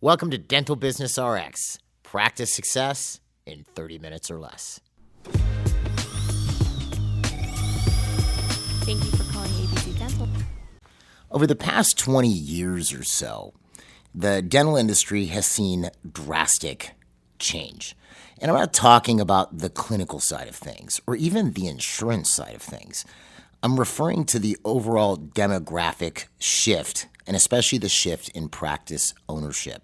Welcome to Dental Business RX. Practice success in 30 minutes or less. Thank you for calling ABC Dental. Over the past 20 years or so, the dental industry has seen drastic change. And I'm not talking about the clinical side of things or even the insurance side of things. I'm referring to the overall demographic shift, and especially the shift in practice ownership.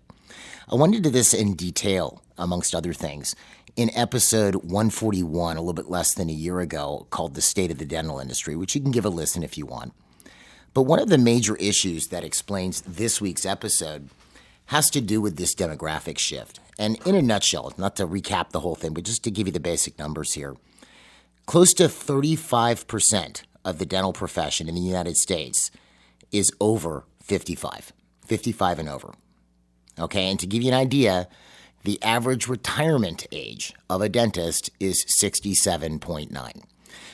I went into this in detail, amongst other things, in episode 141, a little bit less than a year ago, called The State of the Dental Industry, which you can give a listen if you want. But one of the major issues that explains this week's episode has to do with this demographic shift. And in a nutshell, not to recap the whole thing, but just to give you the basic numbers here, close to 35% of the dental profession in the United States is over 55 and over. Okay, and to give you an idea, the average retirement age of a dentist is 67.9.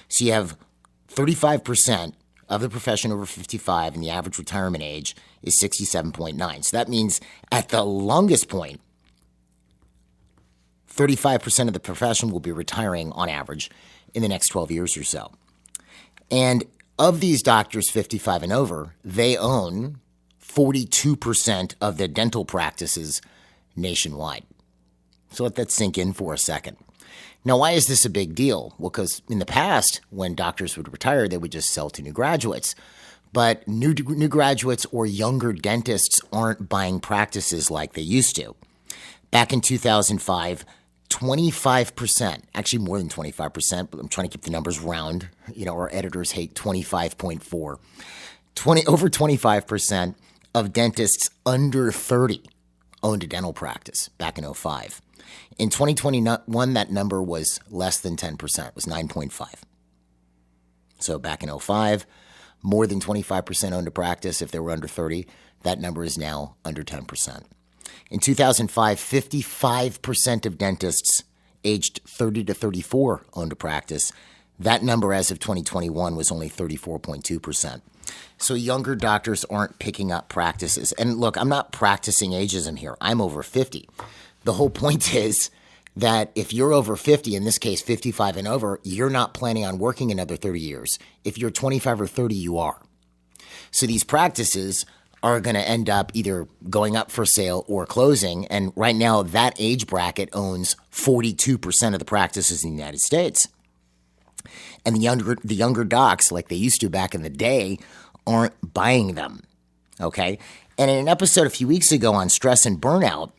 So you have 35% of the profession over 55, and the average retirement age is 67.9. So that means at the longest point, 35% of the profession will be retiring on average in the next 12 years or so. And of these doctors 55 and over, they own 42% of the dental practices nationwide. So let that sink in for a second. Now, why is this a big deal? Well, because in the past, when doctors would retire, they would just sell to new graduates. But new graduates or younger dentists aren't buying practices like they used to. Back in 2005, 25%, actually more than 25%, but I'm trying to keep the numbers round. Our editors hate 25.4. Over 25% of dentists under 30 owned a dental practice back in 2005. In 2021, that number was less than 10%. It was 9.5. So back in 2005, more than 25% owned a practice if they were under 30. That number is now under 10%. In 2005, 55% of dentists aged 30 to 34 owned a practice. That number as of 2021 was only 34.2%. So younger doctors aren't picking up practices. And look, I'm not practicing ageism here. I'm over 50. The whole point is that if you're over 50, in this case 55 and over, you're not planning on working another 30 years. If you're 25 or 30, you are. So these practices are going to end up either going up for sale or closing. And right now, that age bracket owns 42% of the practices in the United States. And the younger docs, like they used to back in the day, aren't buying them, okay? And in an episode a few weeks ago on stress and burnout,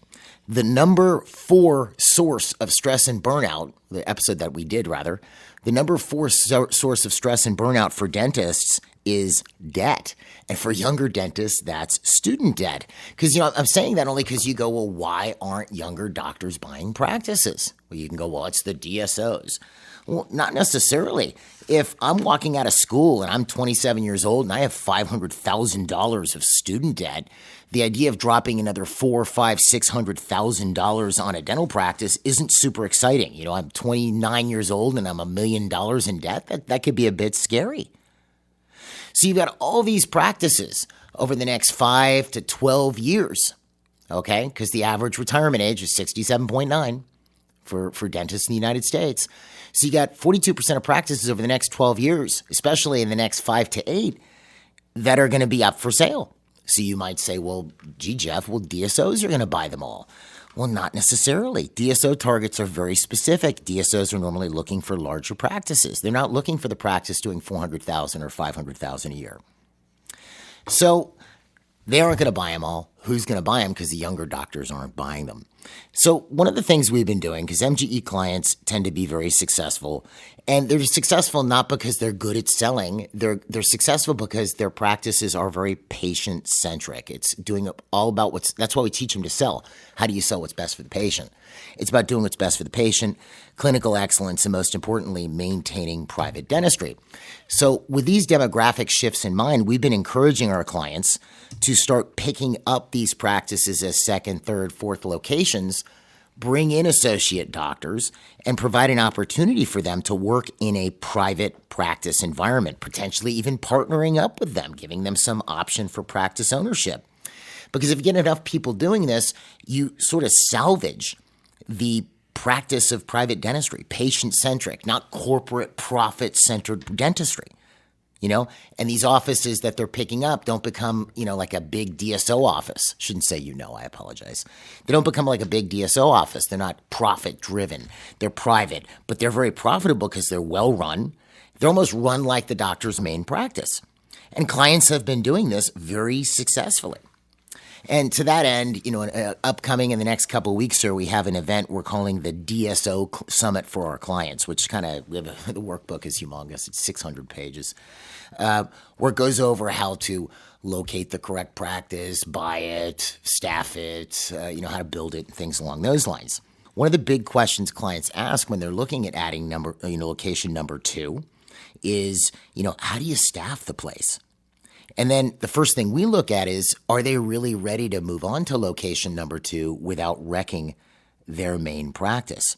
the number 4 source of stress and burnout, the episode that we did rather, the number 4 source of stress and burnout for dentists is debt. And for younger dentists, that's student debt. Because, I'm saying that only because you go, well, why aren't younger doctors buying practices? Well, you can go, well, it's the DSOs. Well, not necessarily. If I'm walking out of school and I'm 27 years old and I have $500,000 of student debt, the idea of dropping another $400,000, $500,000, $600,000 on a dental practice isn't super exciting. I'm 29 years old and I'm $1 million in debt. That could be a bit scary. So you've got all these practices over the next 5 to 12 years, okay? Because the average retirement age is 67.9 for dentists in the United States. So you got 42% of practices over the next 12 years, especially in the next 5 to 8, that are going to be up for sale. So you might say, well, gee, Jeff, DSOs are going to buy them all. Well, not necessarily. DSO targets are very specific. DSOs are normally looking for larger practices. They're not looking for the practice doing $400,000 or $500,000 a year. So they aren't going to buy them all. Who's going to buy them? Because the younger doctors aren't buying them. So one of the things we've been doing, because MGE clients tend to be very successful, and they're successful not because they're good at selling. They're successful because their practices are very patient-centric. It's doing all about that's why we teach them to sell. How do you sell what's best for the patient? It's about doing what's best for the patient, clinical excellence, and most importantly, maintaining private dentistry. So with these demographic shifts in mind, we've been encouraging our clients to start picking up these practices as second, third, fourth locations, bring in associate doctors, and provide an opportunity for them to work in a private practice environment, potentially even partnering up with them, giving them some option for practice ownership. Because if you get enough people doing this, you sort of salvage the practice of private dentistry, patient-centric, not corporate profit-centered dentistry. And these offices that they're picking up don't become, like a big DSO office. Shouldn't say I apologize. They don't become like a big DSO office. They're not profit-driven. They're private, but they're very profitable because they're well-run. They're almost run like the doctor's main practice. And clients have been doing this very successfully. And to that end, upcoming in the next couple of weeks here, we have an event we're calling the DSO Summit for our clients, which the workbook is humongous. It's 600 pages, where it goes over how to locate the correct practice, buy it, staff it, how to build it, and things along those lines. One of the big questions clients ask when they're looking at adding location number 2 is, how do you staff the place? And then the first thing we look at is, are they really ready to move on to location number 2 without wrecking their main practice?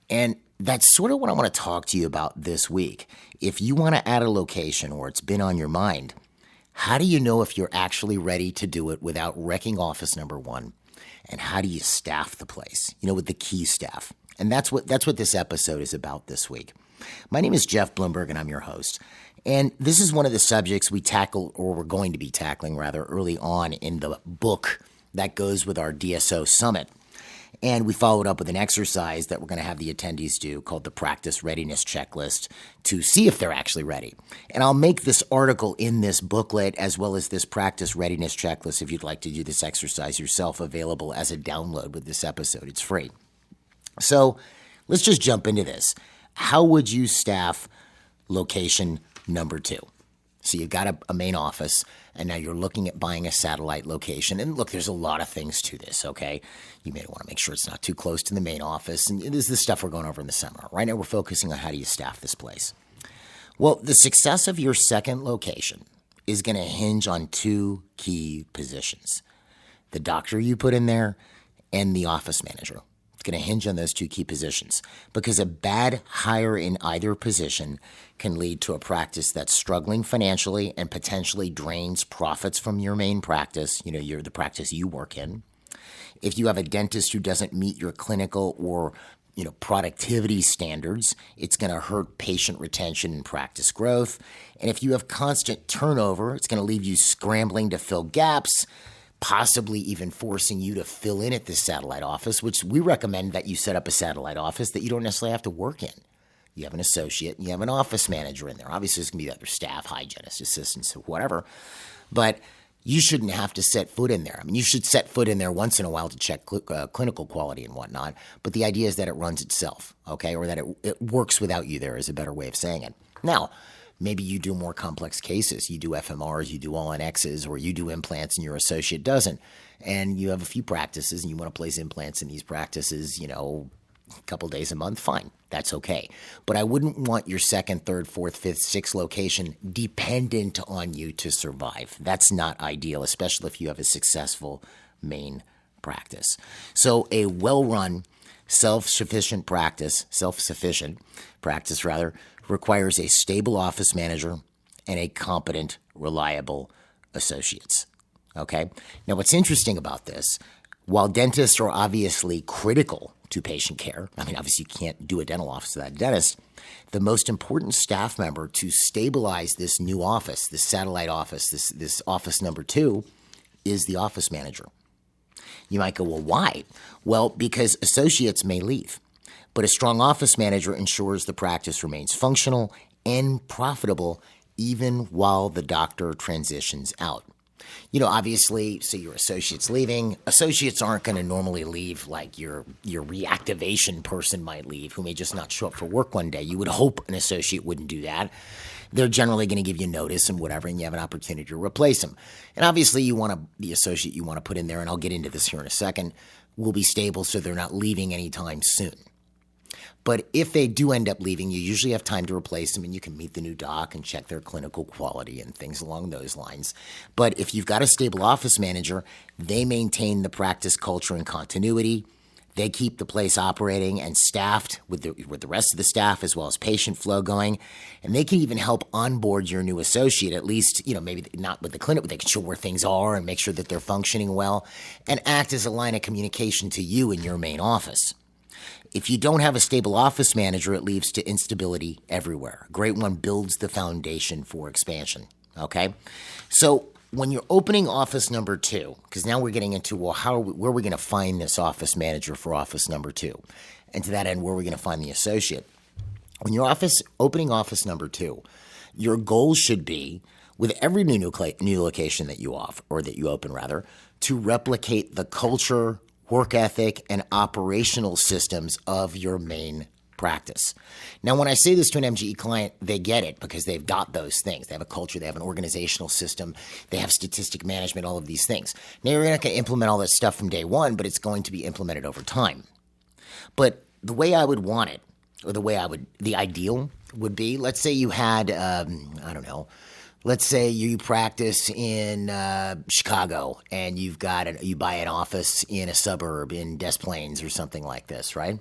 And that's sort of what I want to talk to you about this week. If you want to add a location or it's been on your mind, how do you know if you're actually ready to do it without wrecking office number 1? And how do you staff the place, with the key staff? And that's what this episode is about this week. My name is Jeff Bloomberg, and I'm your host. And this is one of the subjects we tackle, or we're going to be tackling rather, early on in the book that goes with our DSO Summit. And we followed up with an exercise that we're going to have the attendees do called the Practice Readiness Checklist to see if they're actually ready. And I'll make this article in this booklet as well as this Practice Readiness Checklist, if you'd like to do this exercise yourself, available as a download with this episode. It's free. So let's just jump into this. How would you staff location number 2? So you've got a main office, and now you're looking at buying a satellite location. And look, there's a lot of things to this, okay? You may want to make sure it's not too close to the main office. And this is the stuff we're going over in the seminar. Right now we're focusing on how do you staff this place. Well, the success of your second location is going to hinge on 2 key positions: the doctor you put in there and the office manager. It's going to hinge on those 2 key positions, because a bad hire in either position can lead to a practice that's struggling financially and potentially drains profits from your main practice, the practice you work in. If you have a dentist who doesn't meet your clinical or productivity standards, it's going to hurt patient retention and practice growth. And if you have constant turnover, it's going to leave you scrambling to fill gaps, possibly even forcing you to fill in at this satellite office, which we recommend that you set up a satellite office that you don't necessarily have to work in. You have an associate and you have an office manager in there. Obviously, there's going to be other staff, hygienists, assistants, whatever. But you shouldn't have to set foot in there. I mean, you should set foot in there once in a while to check clinical quality and whatnot. But the idea is that it runs itself, okay? Or that it works without you there is a better way of saying it. Now, maybe you do more complex cases. You do FMRs, you do all-in-X's, or you do implants and your associate doesn't. And you have a few practices and you want to place implants in these practices, a couple days a month, fine. That's okay. But I wouldn't want your second, third, fourth, fifth, sixth location dependent on you to survive. That's not ideal, especially if you have a successful main practice. So a well-run, self-sufficient practice requires a stable office manager and a competent, reliable associates. Okay? Now, what's interesting about this, while dentists are obviously critical to patient care, I mean, obviously you can't do a dental office without a dentist, the most important staff member to stabilize this new office, this satellite office, this office number 2, is the office manager. You might go, well, why? Well, because associates may leave, but a strong office manager ensures the practice remains functional and profitable even while the doctor transitions out. Obviously, so your associate's leaving. Associates aren't going to normally leave like your reactivation person might leave, who may just not show up for work one day. You would hope an associate wouldn't do that. They're generally going to give you notice and whatever, and you have an opportunity to replace them. And obviously, the associate you want to put in there, and I'll get into this here in a second, will be stable so they're not leaving anytime soon. But if they do end up leaving, you usually have time to replace them, and you can meet the new doc and check their clinical quality and things along those lines. But if you've got a stable office manager, they maintain the practice culture and continuity. They keep the place operating and staffed with the rest of the staff as well as patient flow going. And they can even help onboard your new associate, at least, maybe not with the clinic, but they can show where things are and make sure that they're functioning well and act as a line of communication to you in your main office. If you don't have a stable office manager, it leads to instability everywhere. A great one builds the foundation for expansion, okay? So when you're opening office number 2, because now we're getting into, where are we going to find this office manager for office number 2? And to that end, where are we going to find the associate? When you're opening office number 2, your goal should be, with every new location that you open, to replicate the culture, work ethic, and operational systems of your main practice. Now, when I say this to an MGE client, they get it because they've got those things. They have a culture, they have an organizational system, they have statistic management, all of these things. Now, you're not going to implement all this stuff from day one, but it's going to be implemented over time. But the way I would want it, or the ideal would be, let's say you had, let's say you practice in Chicago and you buy an office in a suburb in Des Plaines or something like this, right?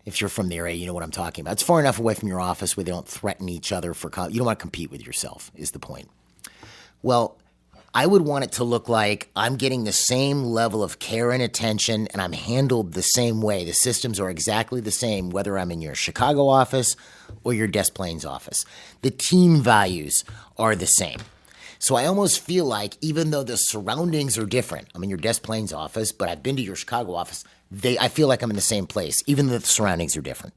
If you're from the area, you know what I'm talking about. It's far enough away from your office where they don't threaten each other you don't want to compete with yourself, is the point. Well, I would want it to look like I'm getting the same level of care and attention and I'm handled the same way. The systems are exactly the same, whether I'm in your Chicago office or your Des Plaines office. The team values are the same. So I almost feel like, even though the surroundings are different, I'm in your Des Plaines office, but I've been to your Chicago office, I feel like I'm in the same place, even though the surroundings are different.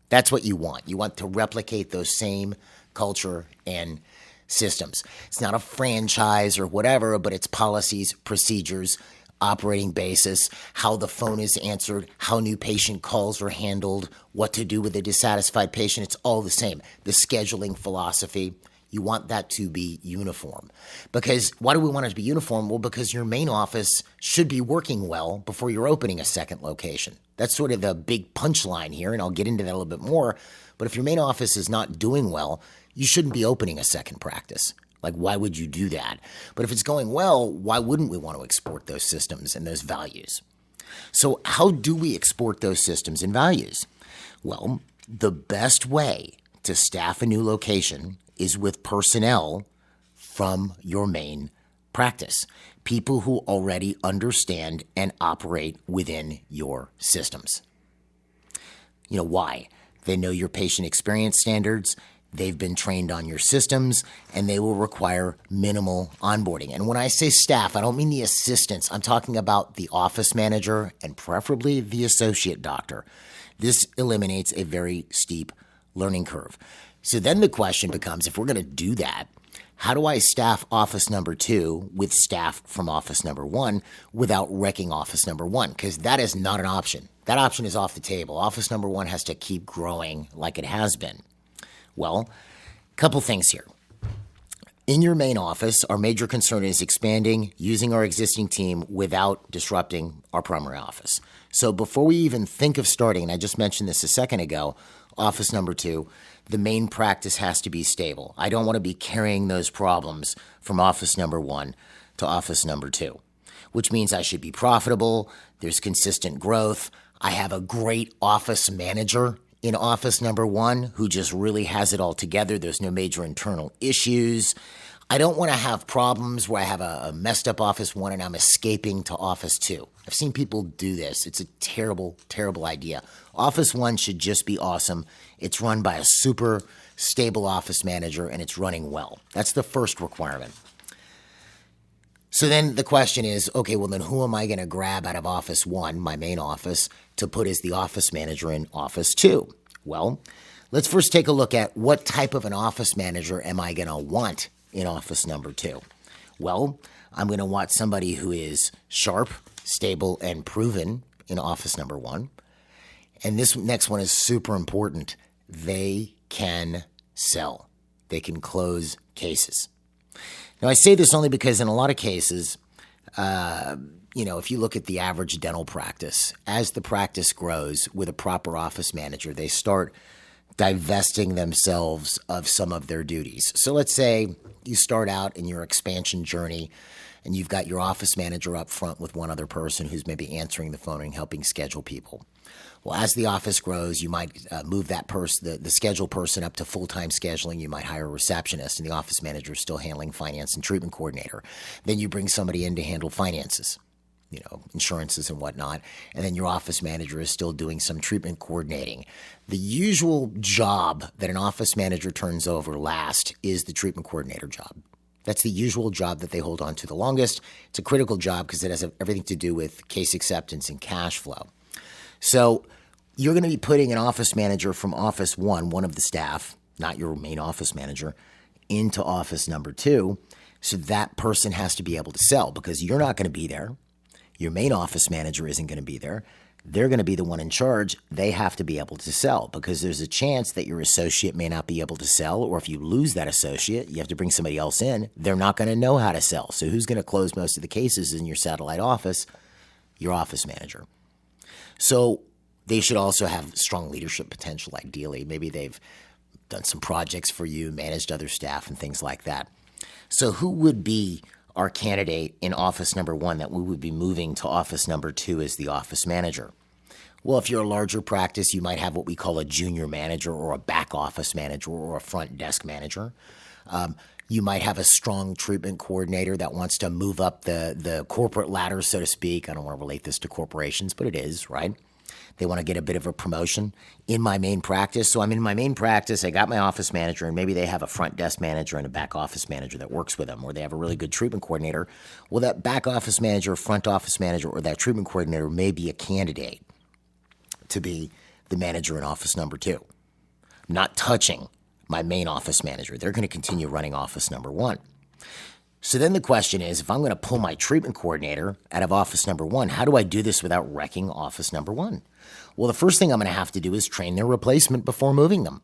That's what you want. You want to replicate those same culture and systems. It's not a franchise or whatever, but it's policies, procedures, operating basis, how the phone is answered, how new patient calls are handled, what to do with a dissatisfied patient. It's all the same. The scheduling philosophy, you want that to be uniform. Because why do we want it to be uniform? Well, because your main office should be working well before you're opening a second location. That's sort of the big punchline here, and I'll get into that a little bit more. But if your main office is not doing well, you shouldn't be opening a second practice. Like, why would you do that? But if it's going well, why wouldn't we want to export those systems and those values? So how do we export those systems and values? Well, the best way to staff a new location is with personnel from your main practice. People who already understand and operate within your systems. You know why? They know your patient experience standards, they've been trained on your systems, and they will require minimal onboarding. And when I say staff, I don't mean the assistants. I'm talking about the office manager and preferably the associate doctor. This eliminates a very steep learning curve. So then the question becomes, if we're going to do that, how do I staff office number 2 with staff from office number 1 without wrecking office number 1? Because that is not an option. That option is off the table. Office number 1 has to keep growing like it has been. Well, a couple things here. In your main office, our major concern is expanding using our existing team without disrupting our primary office. So before we even think of starting, and I just mentioned this a second ago, office number 2, the main practice has to be stable. I don't want to be carrying those problems from office number 1 to office number 2, which means I should be profitable, there's consistent growth, I have a great office manager in office number 1 who just really has it all together, there's no major internal issues. I don't want to have problems where I have a messed up office 1 and I'm escaping to office 2. I've seen people do this. It's a terrible, terrible idea. Office 1 should just be awesome. It's run by a super stable office manager and it's running well. That's the first requirement. So then the question is, okay, well then who am I going to grab out of office 1, my main office, to put as the office manager in office 2? Well, let's first take a look at what type of an office manager am I going to want in office number 2. Well, I'm going to want somebody who is sharp, stable, and proven in office number 1. And this next one is super important. They can sell. They can close cases. Now, I say this only because in a lot of cases, if you look at the average dental practice, as the practice grows with a proper office manager, they start divesting themselves of some of their duties. So let's say you start out in your expansion journey and you've got your office manager up front with one other person who's maybe answering the phone and helping schedule people. Well, as the office grows, you might move that person, the schedule person, up to full-time scheduling. You might hire a receptionist, and the office manager is still handling finance and treatment coordinator. Then you bring somebody in to handle finances, insurances and whatnot, and then your office manager is still doing some treatment coordinating. The usual job that an office manager turns over last is the treatment coordinator job. That's the usual job that they hold on to the longest. It's a critical job because it has everything to do with case acceptance and cash flow. So you're going to be putting an office manager from office one of the staff, not your main office manager, into office number 2. So that person has to be able to sell because you're not going to be there. Your main office manager isn't going to be there. They're going to be the one in charge. They have to be able to sell because there's a chance that your associate may not be able to sell, or if you lose that associate, you have to bring somebody else in. They're not going to know how to sell. So who's going to close most of the cases in your satellite office? Your office manager. So they should also have strong leadership potential, ideally. Maybe they've done some projects for you, managed other staff, and things like that. So who would be our candidate in office number 1 that we would be moving to office number 2 as the office manager? Well, if you're a larger practice, you might have what we call a junior manager or a back office manager or a front desk manager. You might have a strong treatment coordinator that wants to move up the corporate ladder, so to speak. I don't want to relate this to corporations, but it is, right? They want to get a bit of a promotion in my main practice. So I'm in my main practice. I got my office manager, and maybe they have a front desk manager and a back office manager that works with them, or they have a really good treatment coordinator. Well, that back office manager, front office manager, or that treatment coordinator may be a candidate to be the manager in office number 2. I'm not touching my main office manager. They're going to continue running office number 1. So then the question is, if I'm going to pull my treatment coordinator out of office number 1, how do I do this without wrecking office number 1? Well, the first thing I'm going to have to do is train their replacement before moving them.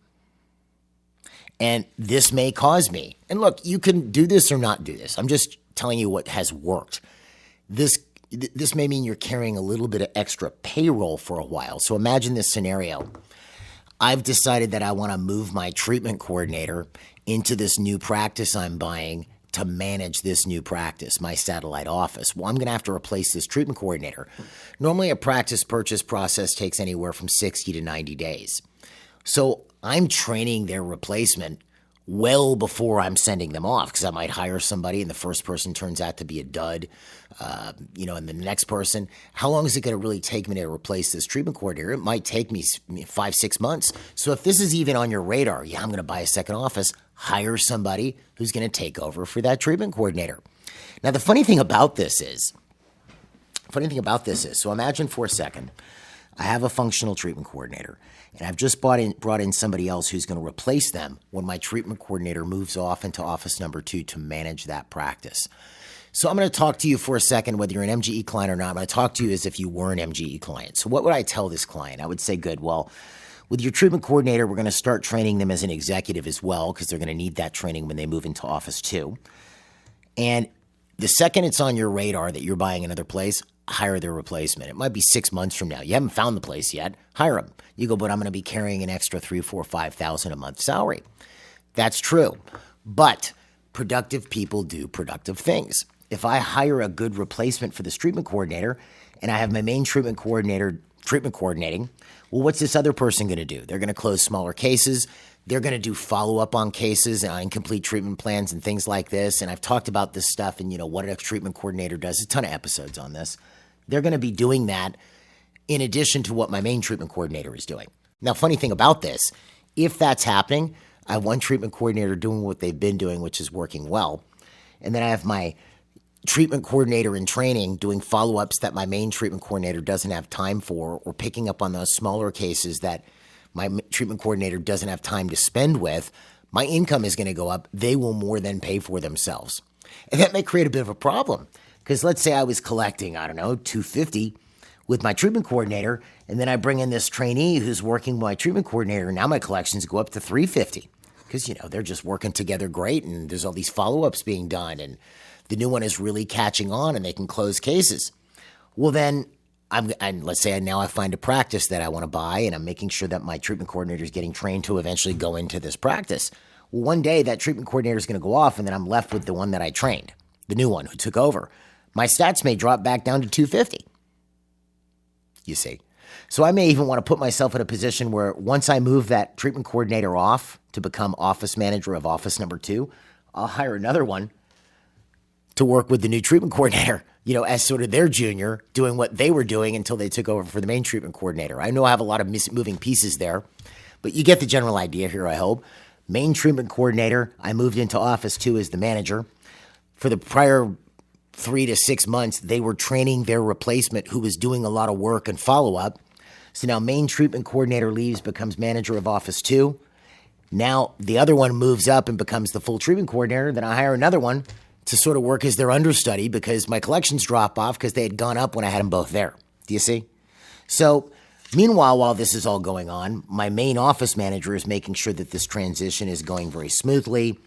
And this may cause me, and look, you can do this or not do this. I'm just telling you what has worked. This may mean you're carrying a little bit of extra payroll for a while. So imagine this scenario. I've decided that I want to move my treatment coordinator into this new practice I'm buying to manage this new practice, my satellite office. Well, I'm going to have to replace this treatment coordinator. Normally, a practice purchase process takes anywhere from 60 to 90 days. So I'm training their replacement well before I'm sending them off, because I might hire somebody and the first person turns out to be a dud, and the next person. How long is it going to really take me to replace this treatment coordinator? It might take me 5-6 months. So if this is even on your radar, I'm going to buy a second office, hire somebody who's going to take over for that treatment coordinator. Now, the funny thing about this is, so imagine for a second, I have a functional treatment coordinator, and I've just brought in somebody else who's going to replace them when my treatment coordinator moves off into office number 2 to manage that practice. So I'm going to talk to you for a second, whether you're an MGE client or not. I'm going to talk to you as if you were an MGE client. So what would I tell this client? I would say, good, well, with your treatment coordinator, we're going to start training them as an executive as well, because they're going to need that training when they move into office 2. And the second it's on your radar that you're buying another place, hire their replacement. It might be 6 months from now. You haven't found the place yet. Hire them. You go, but I'm going to be carrying an extra $3,000, $4,000, $5,000 a month salary. That's true. But productive people do productive things. If I hire a good replacement for this treatment coordinator and I have my main treatment coordinator treatment coordinating, well, what's this other person going to do? They're going to close smaller cases. They're going to do follow-up on cases and incomplete treatment plans and things like this. And I've talked about this stuff and, what a treatment coordinator does. A ton of episodes on this. They're going to be doing that in addition to what my main treatment coordinator is doing. Now, funny thing about this, if that's happening, I have one treatment coordinator doing what they've been doing, which is working well. And then I have my treatment coordinator in training doing follow-ups that my main treatment coordinator doesn't have time for, or picking up on those smaller cases that my treatment coordinator doesn't have time to spend with. My income is going to go up. They will more than pay for themselves. And that may create a bit of a problem, because let's say I was collecting, $250 with my treatment coordinator, and then I bring in this trainee who's working with my treatment coordinator, and now my collections go up to $350, because, they're just working together great, and there's all these follow-ups being done, and the new one is really catching on, and they can close cases. Well, then, let's say now I find a practice that I want to buy, and I'm making sure that my treatment coordinator is getting trained to eventually go into this practice. Well, one day that treatment coordinator is going to go off, and then I'm left with the one that I trained. the new one who took over, my stats may drop back down to 250. You see? So I may even want to put myself in a position where once I move that treatment coordinator off to become office manager of office number 2, I'll hire another one to work with the new treatment coordinator, as sort of their junior, doing what they were doing until they took over for the main treatment coordinator. I know I have a lot of moving pieces there, but you get the general idea here, I hope. Main treatment coordinator, I moved into office 2 as the manager. For the prior 3 to 6 months, they were training their replacement who was doing a lot of work and follow-up. So now main treatment coordinator leaves, becomes manager of office 2. Now the other one moves up and becomes the full treatment coordinator. Then I hire another one to sort of work as their understudy because my collections drop off because they had gone up when I had them both there. Do you see? So meanwhile, while this is all going on, my main office manager is making sure that this transition is going very smoothly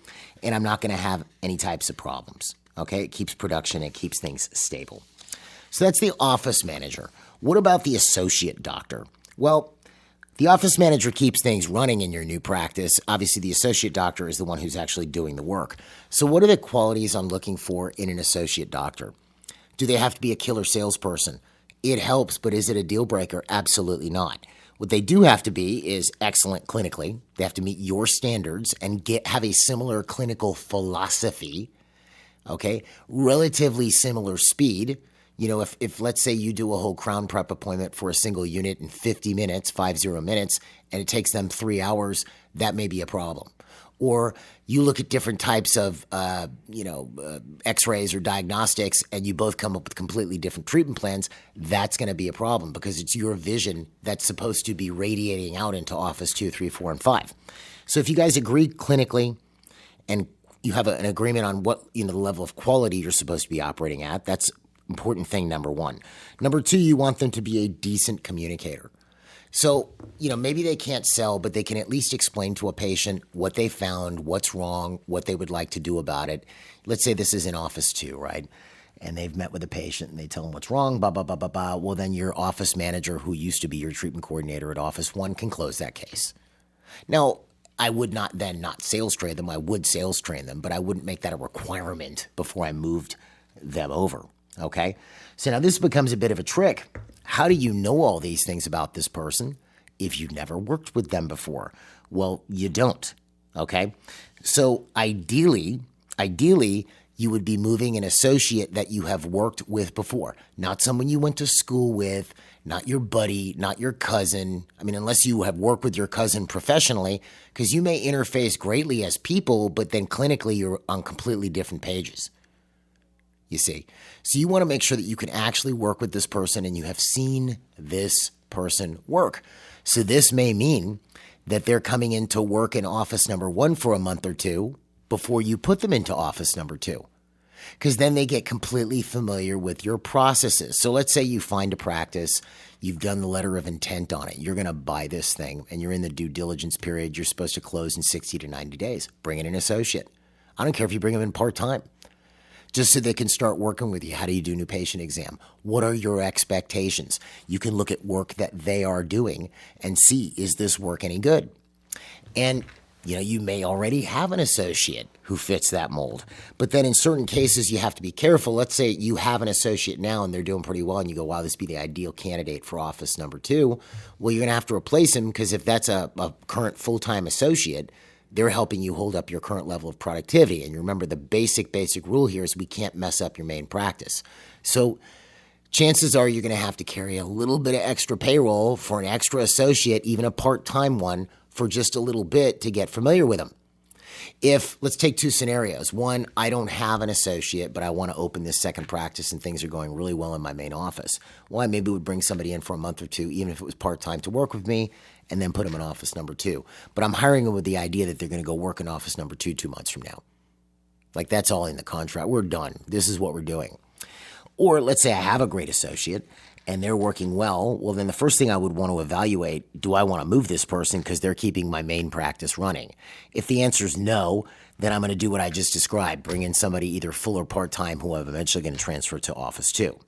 and I'm not going to have any types of problems. Okay? It keeps production, it keeps things stable. So that's the office manager. What about the associate doctor? Well, the office manager keeps things running in your new practice. Obviously, the associate doctor is the one who's actually doing the work. So what are the qualities I'm looking for in an associate doctor? Do they have to be a killer salesperson? It helps, but is it a deal breaker? Absolutely not. What they do have to be is excellent clinically. They have to meet your standards and have a similar clinical philosophy, okay? Relatively similar speed. If let's say you do a whole crown prep appointment for a single unit in 50 minutes, 50 minutes, and it takes them 3 hours, that may be a problem. Or you look at different types of, x-rays or diagnostics, and you both come up with completely different treatment plans, that's going to be a problem because it's your vision that's supposed to be radiating out into office 2, 3, 4, and 5. So if you guys agree clinically and you have an agreement on what, the level of quality you're supposed to be operating at, that's important thing number 1. Number 2, you want them to be a decent communicator. So, maybe they can't sell, but they can at least explain to a patient what they found, what's wrong, what they would like to do about it. Let's say this is in office 2, right? And they've met with a patient and they tell them what's wrong, blah, blah, blah, blah, blah. Well, then your office manager, who used to be your treatment coordinator at office 1, can close that case. Now, I would not sales train them. I would sales train them, but I wouldn't make that a requirement before I moved them over. Okay? So now this becomes a bit of a trick. How do you know all these things about this person if you've never worked with them before? Well, you don't. Okay? So ideally, you would be moving an associate that you have worked with before, not someone you went to school with, not your buddy, not your cousin. I mean, unless you have worked with your cousin professionally, because you may interface greatly as people, but then clinically you're on completely different pages. You see? So you want to make sure that you can actually work with this person and you have seen this person work. So this may mean that they're coming into work in office number 1 for a month or 2 before you put them into office number 2. Because then they get completely familiar with your processes. So let's say you find a practice, you've done the letter of intent on it, you're going to buy this thing, and you're in the due diligence period, you're supposed to close in 60 to 90 days. Bring in an associate. I don't care if you bring them in part-time. Just so they can start working with you. How do you do new patient exam? What are your expectations? You can look at work that they are doing and see, is this work any good? And, you may already have an associate who fits that mold. But then in certain cases, you have to be careful. Let's say you have an associate now and they're doing pretty well and you go, wow, this would be the ideal candidate for office number 2. Well, you're going to have to replace him because if that's a current full-time associate, they're helping you hold up your current level of productivity. And you remember the basic rule here is we can't mess up your main practice. So chances are you're going to have to carry a little bit of extra payroll for an extra associate, even a part-time one, for just a little bit to get familiar with them. Let's take 2 scenarios. One, I don't have an associate, but I want to open this second practice and things are going really well in my main office. Well, I maybe would bring somebody in for a month or 2, even if it was part-time, to work with me, and then put them in office number 2. But I'm hiring them with the idea that they're going to go work in office number 2 2 months from now. Like, that's all in the contract. We're done. This is what we're doing. Or let's say I have a great associate and they're working well. Well, then the first thing I would want to evaluate, do I want to move this person because they're keeping my main practice running? If the answer is no, then I'm going to do what I just described, bring in somebody either full or part-time who I'm eventually going to transfer to office 2.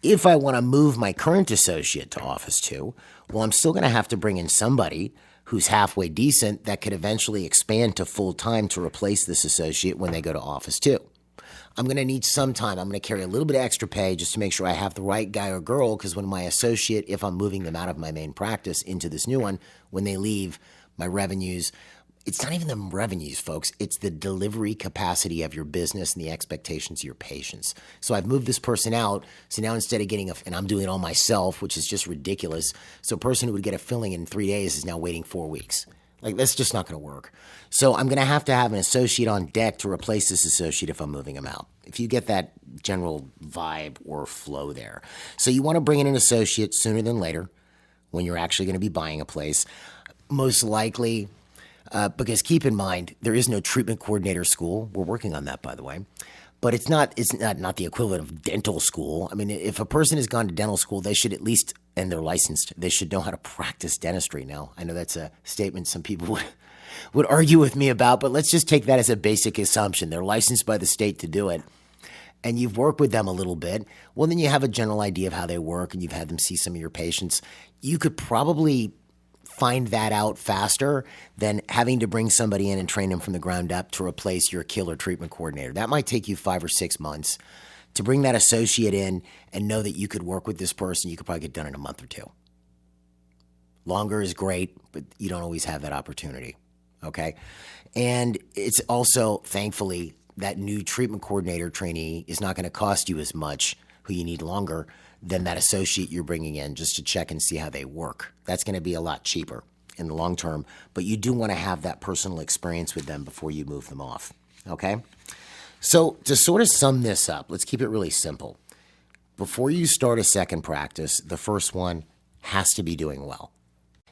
If I want to move my current associate to office 2, well, I'm still going to have to bring in somebody who's halfway decent that could eventually expand to full-time to replace this associate when they go to office 2. I'm going to need some time. I'm going to carry a little bit of extra pay just to make sure I have the right guy or girl, because when my associate, if I'm moving them out of my main practice into this new one, when they leave, my revenues, it's not even the revenues, folks. It's the delivery capacity of your business and the expectations of your patients. So I've moved this person out. So now instead of getting and I'm doing it all myself, which is just ridiculous. So a person who would get a filling in 3 days is now waiting 4 weeks. Like, that's just not going to work. So I'm going to have an associate on deck to replace this associate if I'm moving them out. If you get that general vibe or flow there. So you want to bring in an associate sooner than later when you're actually going to be buying a place. Most likely, because keep in mind, there is no treatment coordinator school. We're working on that, by the way. But it's not the equivalent of dental school. I mean, if a person has gone to dental school, they should at least, and they're licensed, they should know how to practice dentistry. Now, I know that's a statement some people would argue with me about, but let's just take that as a basic assumption. They're licensed by the state to do it. And you've worked with them a little bit. Well, then you have a general idea of how they work, and you've had them see some of your patients. You could probably find that out faster than having to bring somebody in and train them from the ground up to replace your killer treatment coordinator. That might take you 5 or 6 months. To bring that associate in and know that you could work with this person, you could probably get done in a month or 2. Longer is great, but you don't always have that opportunity, okay? And it's also, thankfully, that new treatment coordinator trainee is not going to cost you as much, who you need longer, than that associate you're bringing in just to check and see how they work. That's going to be a lot cheaper in the long term, but you do want to have that personal experience with them before you move them off, okay? So to sort of sum this up, let's keep it really simple. Before you start a second practice, the first one has to be doing well.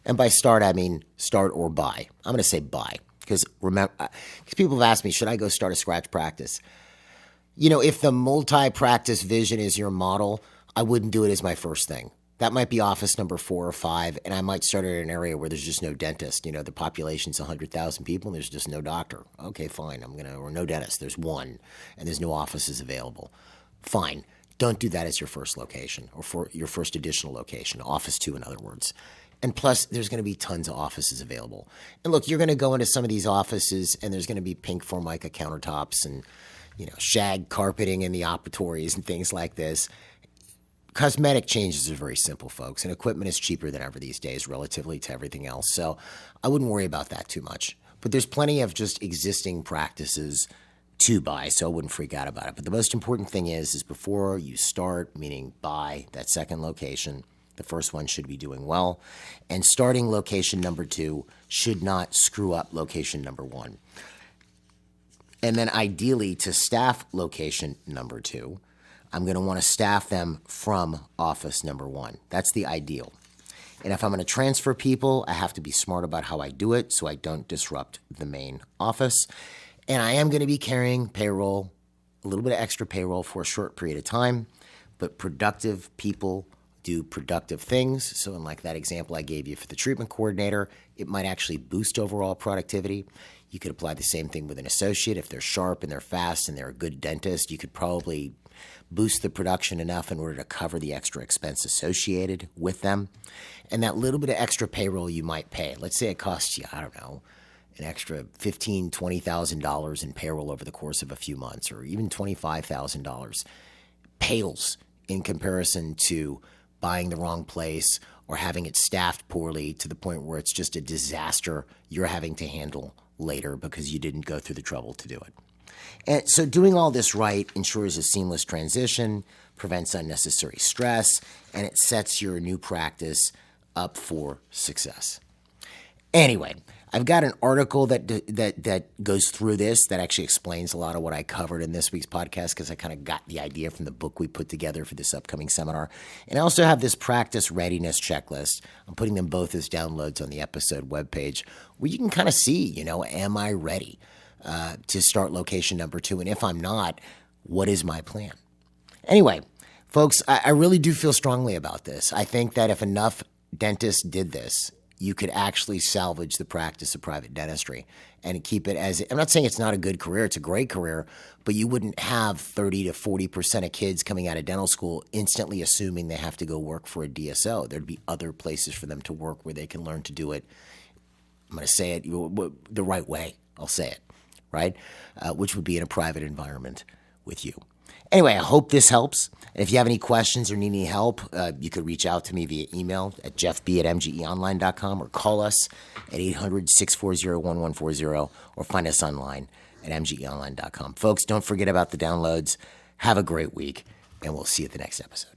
And by start, I mean start or buy. I'm going to say buy, because people have asked me, should I go start a scratch practice? You know, if the multi-practice vision is your model, I wouldn't do it as my first thing. That might be office number 4 or 5, and I might start at an area where there's just no dentist. You know, the population's 100,000 people, and there's just no doctor. Okay, fine, or no dentist. There's one, and there's no offices available. Fine. Don't do that as your first location, or for your first additional location, office 2 in other words. And plus, there's going to be tons of offices available. And look, you're going to go into some of these offices, and there's going to be pink Formica countertops and, shag carpeting in the operatories and things like this. Cosmetic changes are very simple, folks, and equipment is cheaper than ever these days relatively to everything else. So I wouldn't worry about that too much. But there's plenty of just existing practices to buy, so I wouldn't freak out about it. But the most important thing is before you start, meaning buy that second location, the first one should be doing well. And starting location number 2 should not screw up location number 1. And then ideally to staff location number 2, I'm going to want to staff them from office number 1. That's the ideal. And if I'm going to transfer people, I have to be smart about how I do it so I don't disrupt the main office. And I am going to be carrying payroll, a little bit of extra payroll for a short period of time, but productive people do productive things. So in like that example I gave you for the treatment coordinator, it might actually boost overall productivity. You could apply the same thing with an associate. If they're sharp and they're fast and they're a good dentist, you could probably boost the production enough in order to cover the extra expense associated with them. And that little bit of extra payroll you might pay, let's say it costs you, I don't know, an extra $15,000, $20,000 in payroll over the course of a few months, or even $25,000, pales in comparison to buying the wrong place or having it staffed poorly to the point where it's just a disaster you're having to handle later because you didn't go through the trouble to do it. And so doing all this right ensures a seamless transition, prevents unnecessary stress, and it sets your new practice up for success. Anyway, I've got an article that goes through this that actually explains a lot of what I covered in this week's podcast because I kind of got the idea from the book we put together for this upcoming seminar. And I also have this practice readiness checklist. I'm putting them both as downloads on the episode webpage where you can kind of see, am I ready to start location number 2? And if I'm not, what is my plan? Anyway, folks, I really do feel strongly about this. I think that if enough dentists did this, you could actually salvage the practice of private dentistry and keep it as, I'm not saying it's not a good career, it's a great career, but you wouldn't have 30 to 40% of kids coming out of dental school instantly assuming they have to go work for a DSO. There'd be other places for them to work where they can learn to do it, I'm going to say it the right way, I'll say it, right? Which would be in a private environment with you. Anyway, I hope this helps. If you have any questions or need any help, you could reach out to me via email at jeffb@mgeonline.com or call us at 800-640-1140 or find us online at mgeonline.com. Folks, don't forget about the downloads. Have a great week, and we'll see you at the next episode.